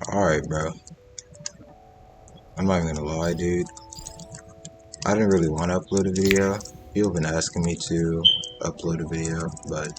Alright, bro. I'm not even gonna lie, dude. I didn't really want to upload a video. People have been asking me to upload a video, but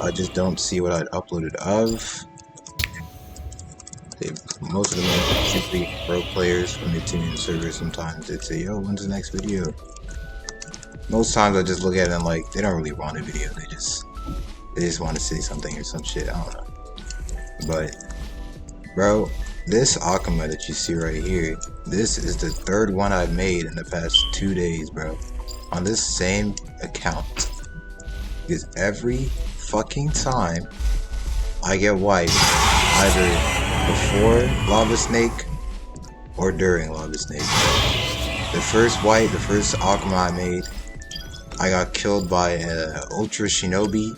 I just don't see what I'd uploaded of. Most of them are simply pro players when they tune in the server. Sometimes they'd say, yo, when's the next video? Most times I just look at it and like, they don't really want a video. They just want to say something or some shit. I don't know. But, bro, this Akuma that you see right here, this is the third one I've made in the past 2 days, bro. On this same account. Because every fucking time I get wiped, either before Lava Snake or during Lava Snake. The first wipe, the first Akuma I made, I got killed by an Ultra Shinobi,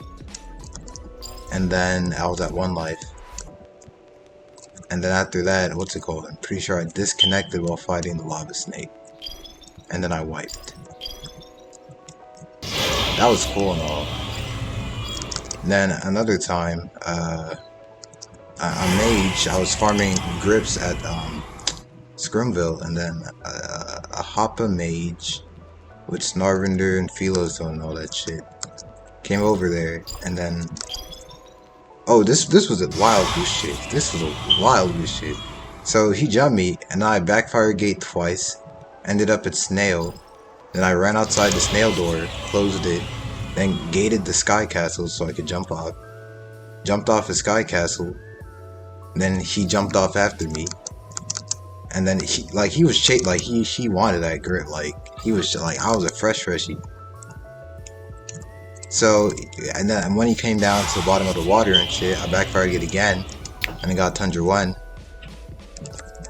and then I was at 1 life. And then after that, what's it called? I'm pretty sure I disconnected while fighting the Lava Snake. And then I wiped. That was cool and all. Then another time, a mage, I was farming grips at Scrumville, and then a Hoppa mage with Snarvender and Philozone and all that shit came over there, and then oh, this was a wild goose shit. This was a wild goose shit. So he jumped me, and I backfired gate twice, ended up at Snail. Then I ran outside the Snail door, closed it, then gated the Sky Castle so I could jump off. Jumped off the Sky Castle. Then he jumped off after me. And then he was chased, like he wanted that grip, like he was like, I was a freshie. So, and then when he came down to the bottom of the water and shit, I backfired it again, and I got Tundra 1.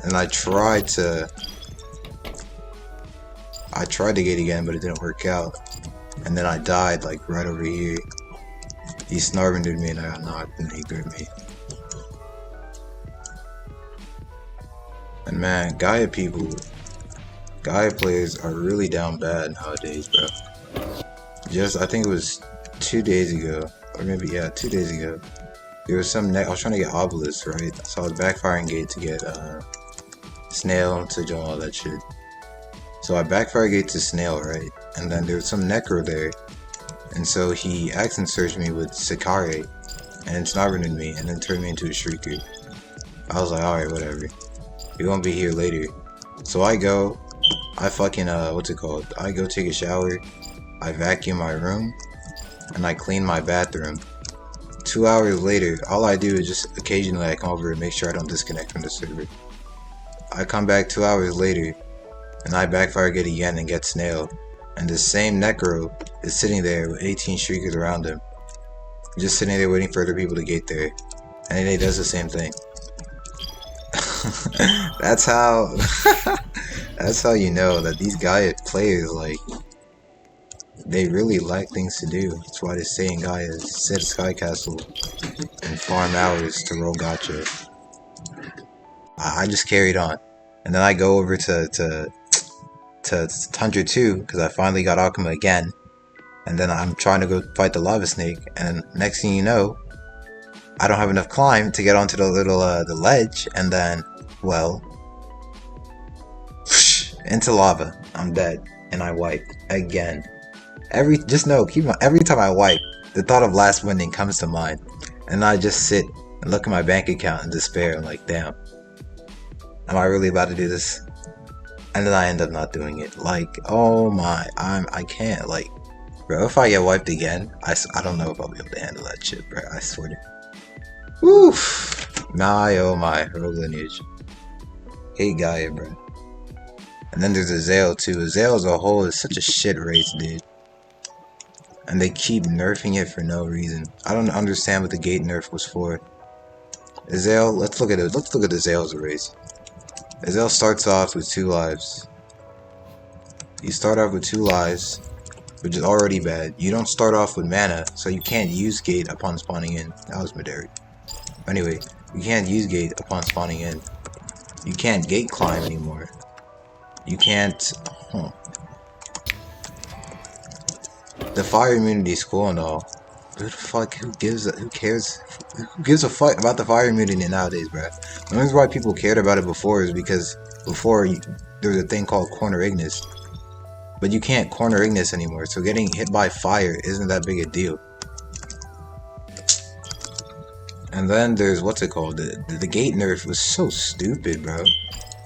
And I tried to get again, but it didn't work out. And then I died, like, right over here. He Snarvendered me and I got knocked, and he gripped me. And man, Gaia players are really down bad nowadays, bro. I think it was 2 days ago, or maybe, yeah, 2 days ago. There was some I was trying to get Obelisk, right? So I was backfiring gate to get, Snail to do all that shit. So I backfire gate to Snail, right? And then there was some Necro there. And so he accent searched me with Sakare, and Snarvendered me, and then turned me into a Shrieker. I was like, alright, whatever. He won't be here later. So I go, I fucking, what's it called? I go take a shower, I vacuum my room, and I clean my bathroom. 2 hours later, all I do is just occasionally I come over and make sure I don't disconnect from the server. I come back 2 hours later, and I backfire get again and get Snail. And the same Necro is sitting there with 18 Shriekers around him. Just sitting there waiting for other people to get there. And then he does the same thing. That's how that's how you know that these Gaia players, like, they really like things to do. That's why they stay in Gaia, sit at Sky Castle and farm hours to roll gacha. I just carried on. And then I go over to Tundra 2 because I finally got Akuma again. And then I'm trying to go fight the Lava Snake, and next thing you know, I don't have enough climb to get onto the little the ledge, and then, well, into lava. I'm dead, and I wipe again. Every time I wipe, the thought of last winning comes to mind, and I just sit and look at my bank account in despair. I'm like, damn, am I really about to do this? And then I end up not doing it. Like, oh my, I can't, like, bro, if I get wiped again, I don't know if I'll be able to handle that shit, bro. I swear to. Woof. My, oh my, Rogue Lineage. Hate Gaia, bro. And then there's Azael too. Azael as a whole is such a shit race, dude. And they keep nerfing it for no reason. I don't understand what the gate nerf was for. Azael, let's look at it. Let's look at Azael as a race. Azael starts off with 2 lives. You start off with 2 lives, which is already bad. You don't start off with mana, so you can't use gate upon spawning in. That was Madari. Anyway, you can't use gate upon spawning in. You can't gate climb anymore. You can't. The fire immunity is cool and all, Who the fuck? Who gives? Who cares? Who gives a fuck about the fire immunity nowadays, bro? The reason why people cared about it before is because before there was a thing called corner Ignis, but you can't corner Ignis anymore. So getting hit by fire isn't that big a deal. And then there's what's it called? The gate nerf was so stupid, bro.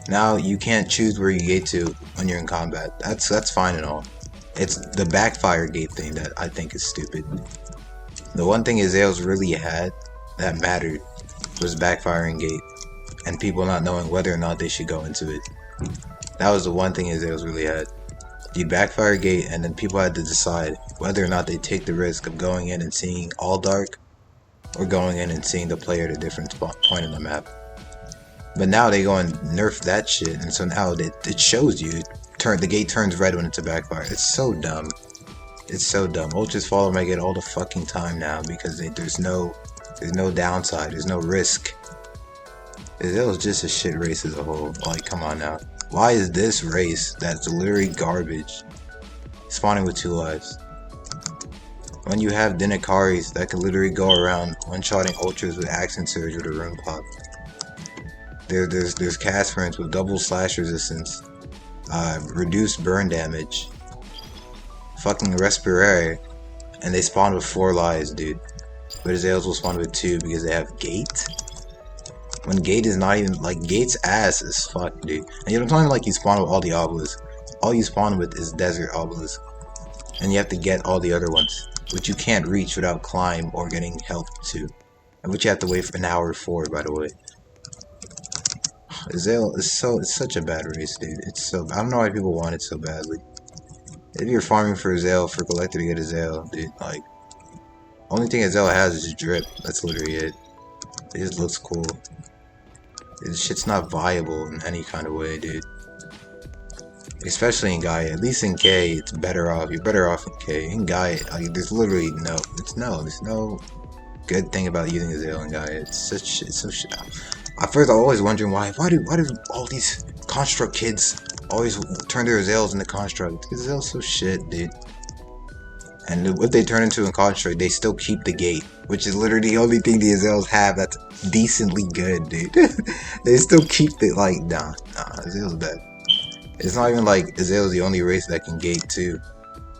Now you can't choose where you gate to when you're in combat. That's fine and all. It's the backfire gate thing that I think is stupid. The one thing Azael's really had that mattered was backfiring gate and people not knowing whether or not they should go into it. That was the one thing Azael's really had. You backfire gate and then people had to decide whether or not they take the risk of going in and seeing all dark or going in and seeing the player at a different point in the map. But now they go and nerf that shit, and so now it shows you the gate turns red when it's a backfire. It's so dumb. It's so dumb. Ultras follow my gate all the fucking time now because there's no downside, there's no risk. It was just a shit race as a whole. Like, come on now. Why is this race that's literally garbage spawning with 2 lives? When you have Dinakaris that can literally go around one-shotting ultras with accent surge with a rune pop. There's Casperins with double slash resistance, reduced burn damage, fucking Respirare, and they spawn with 4 lives, dude. But Azaels will spawn with 2 because they have Gate. When Gate is not even, like, Gate's ass is fuck, dude. And you don't tell me like you spawn with all the obelisks. All you spawn with is desert obelisk. And you have to get all the other ones, which you can't reach without climb or getting health to. And which you have to wait for an hour for, by the way. Azael is it's such a bad race, dude. It's so, I don't know why people want it so badly. If you're farming for Azael, for collector to get Azael, dude, like, only thing Azael has is drip. That's literally it. It just looks cool. This shit's not viable in any kind of way, dude. Especially in Gaia. At least in K, it's better off. You're better off in K. In Gaia, like, there's literally there's no good thing about using Azael in Gaia. It's so shit. At first, I was always wondering why do all these construct kids always turn their Azaels into construct? Because Azael's so shit, dude. And if they turn into a construct, they still keep the gate, which is literally the only thing the Azaels have that's decently good, dude. They still keep it, like, nah, Azael's bad. It's not even like Azael's the only race that can gate too.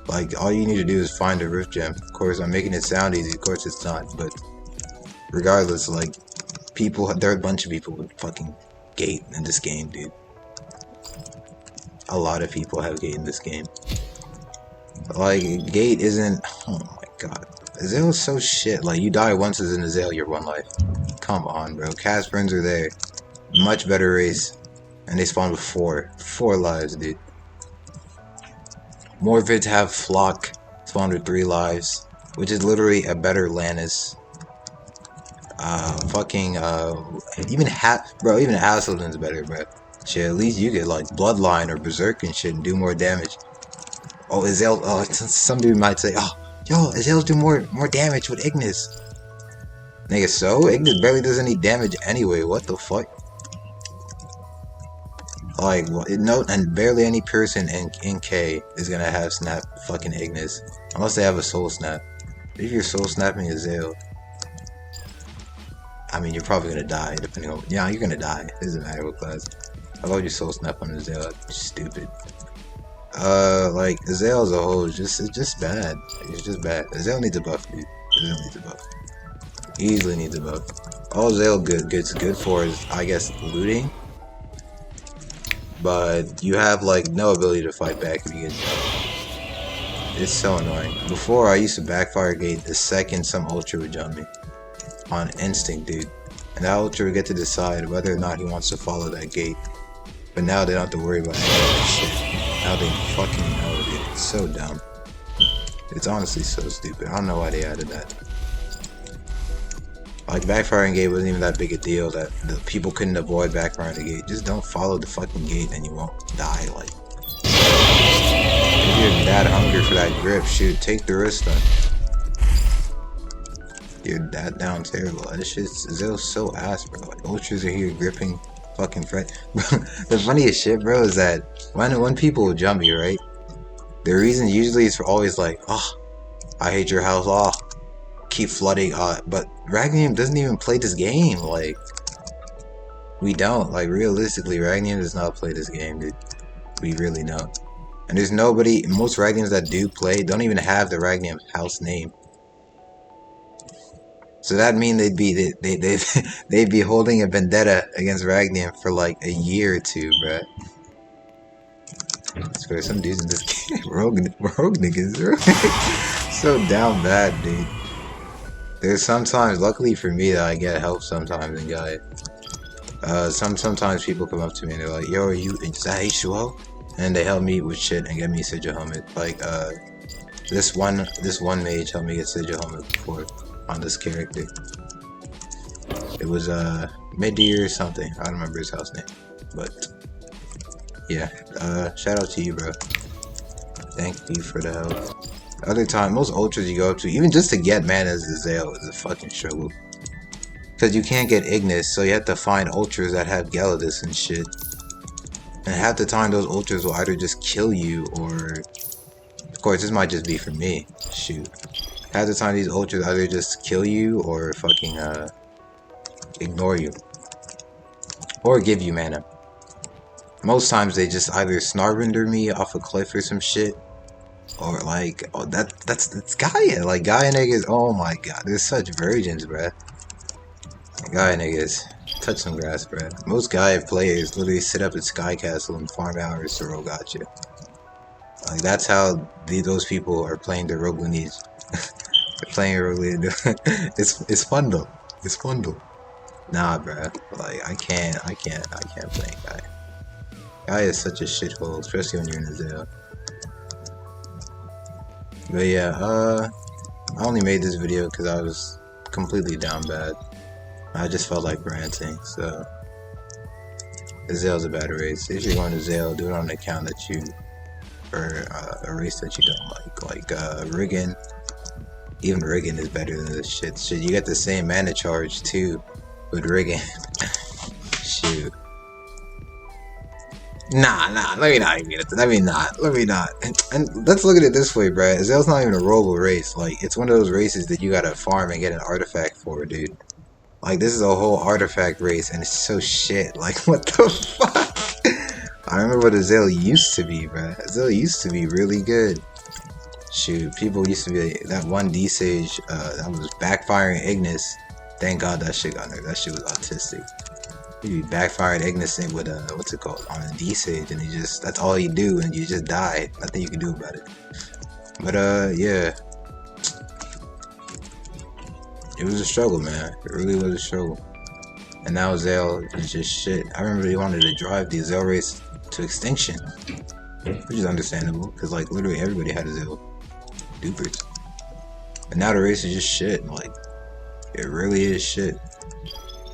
Like, all you need to do is find a Rift Gem. Of course, I'm making it sound easy, of course it's not, but regardless, like, there are a bunch of people with fucking gate in this game, dude. A lot of people have gate in this game. Like, gate isn't, oh my god. Azael is so shit. Like, you die once as an Azael, you're 1 life. Come on, bro. Casperins are there. Much better race. And they spawn with 4 lives, dude. Morvids have Flock, spawned with 3 lives, which is literally a better Lannis. Even Hazelden's better, bro. Shit, at least you get, like, Bloodline or Berserk and shit and do more damage. Oh, Azael, some dude might say, oh, yo, Azael's do more damage with Ignis. Nigga, so? Ignis barely does any damage anyway, what the fuck? Like, and barely any person in K is gonna have snap fucking Ignis. Unless they have a soul snap. If you're soul snapping Azael, I mean, you're probably gonna die, depending on, yeah, you're gonna die. It doesn't matter what class. How about you soul snap on Azael? That's stupid. Like, Azael as a whole is it's just bad. It's just bad. Azael needs a buff, dude. Azael needs a buff. Easily needs a buff. All Azael gets good for is, I guess, looting. But you have, like, no ability to fight back if you get jumped. It's so annoying. Before, I used to backfire gate the second some ultra would jump me. On instinct, dude. And that ultra would get to decide whether or not he wants to follow that gate. But now they don't have to worry about any of that shit. Now they fucking know, dude. It's so dumb. It's honestly so stupid. I don't know why they added that. Like, backfiring gate wasn't even that big a deal that the people couldn't avoid backfiring the gate. Just don't follow the fucking gate and you won't die. Like, if you're that hungry for that grip, shoot, take the risk then. You're that down terrible. This shit's so ass, bro. Like, ultras are here gripping fucking Fred. The funniest shit, bro, is that when people jump you, right? The reason usually is for always like, oh, I hate your house, oh, keep flooding. But Ragnium doesn't even play this game. Like, we don't. Like, realistically, Ragnium does not play this game, dude. We really don't. And there's nobody. Most Ragniums that do play don't even have the Ragnium house name. So that mean they'd be holding a vendetta against Ragnium for like a year or two, bruh. I swear, some dudes in this game, rogue niggas, so down bad, dude. There's sometimes, luckily for me, that I get help sometimes in guy. Sometimes people come up to me and they're like, "Yo, is that H2O?" And they help me with shit and get me Sigil helmet. Like, this one mage helped me get Sigil helmet before on this character. It was Mid-Year or something. I don't remember his house name, but. Yeah, shout out to you, bro. Thank you for the help. Other time, most ultras you go up to, even just to get mana as a Zale is a fucking struggle. Because you can't get Ignis, so you have to find ultras that have Gyarados and shit. And half the time, those ultras will either just kill you, or... Of course, this might just be for me. Shoot. Half the time, these ultras either just kill you, or fucking, ignore you. Or give you mana. Most times they just either Snarbinder me off a cliff or some shit, or like, oh, that's Gaia. Like, Gaia niggas, oh my god, they're such virgins, bruh. Gaia niggas, touch some grass, bruh. Most Gaia players literally sit up at Sky Castle and farm hours to rogue gotcha. Like, that's how those people are playing the rogue Lineage. They're playing rogue Lineage. It's fun though. It's fun though. Nah, bruh. Like, I can't play Gaia. Guy is such a shithole, especially when you're in a Zale. But yeah, I only made this video because I was completely down bad. I just felt like ranting, so... The Zale's a bad race. If you're going to Zale, do it on an account that you... or a race that you don't like. Like, Riggin. Even Riggin is better than this shit. Shit, you get the same mana charge, too, with Riggin. Shoot. Nah, let me not even get it. Let me not. And let's look at it this way, bruh. Zale's not even a rollable race. Like, it's one of those races that you gotta farm and get an artifact for, dude. Like, this is a whole artifact race, and it's so shit. Like, what the fuck? I remember what a Zale used to be, bruh. Zale used to be really good. Shoot, people used to be that one D-Sage, that was backfiring Ignis. Thank God that shit got nerfed. That shit was autistic. You backfired Ignis with what's it called, on a D-Sage, and that's all you do, and you just die. Nothing you can do about it. But yeah, it was a struggle, man. It really was a struggle. And now Zale is just shit. I remember they wanted to drive the Zale race to extinction, which is understandable, because like literally everybody had a Zale dupers. But now the race is just shit. Like, it really is shit.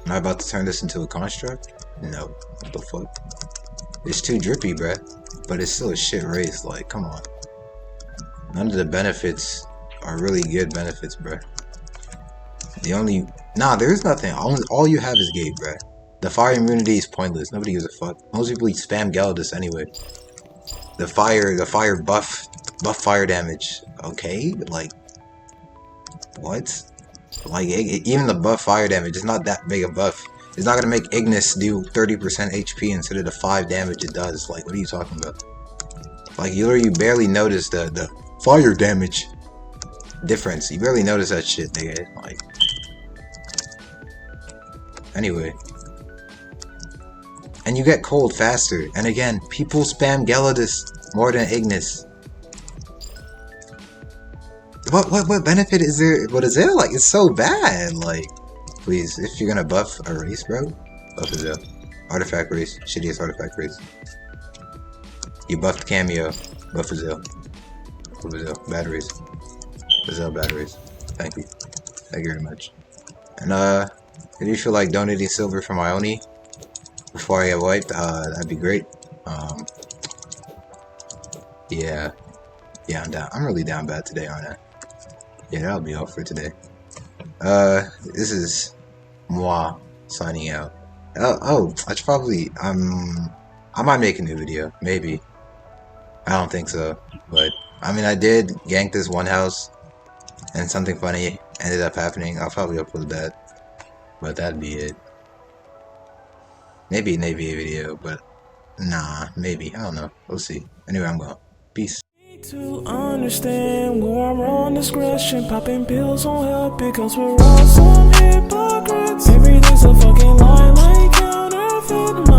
Am I about to turn this into a construct? No. What the fuck? It's too drippy, bruh. But it's still a shit race. Like, come on. None of the benefits are really good benefits, bruh. The only... Nah, there is nothing. All you have is Gate, bruh. The fire immunity is pointless. Nobody gives a fuck. Most people spam Gyarados anyway. The fire buff fire damage. Okay? Like... What? Like, even the buff fire damage is not that big a buff. It's not gonna make Ignis do 30% HP instead of the 5 damage it does. Like, what are you talking about? Like, you barely notice the fire damage difference. You barely notice that shit, nigga. Like, anyway. And you get cold faster. And again, people spam Gyarados more than Ignis. What benefit is there? What is there? Like, it's so bad. Like, please, if you're gonna buff a race, bro, buff a Zale. Artifact race, shittiest artifact race. You buffed Cameo, buff a Zale. Buff a Zale, bad race. A Zale, bad race. Thank you. Thank you very much. And if you feel like donating silver for my Oni before I get wiped, that'd be great. Yeah, I'm down. I'm really down bad today, aren't I? Yeah, that'll be all for today. This is moi signing out. Oh, I should probably, I might make a new video, maybe. I don't think so, but, I mean, I did gank this one house, and something funny ended up happening, I'll probably upload that. But that'd be it. Maybe a Navy video, but nah, maybe. I don't know. We'll see. Anyway, I'm going. Peace. To understand where I'm wrong, discretion, popping pills won't help because we're all some hypocrites. Everything's a fucking lie like counterfeit.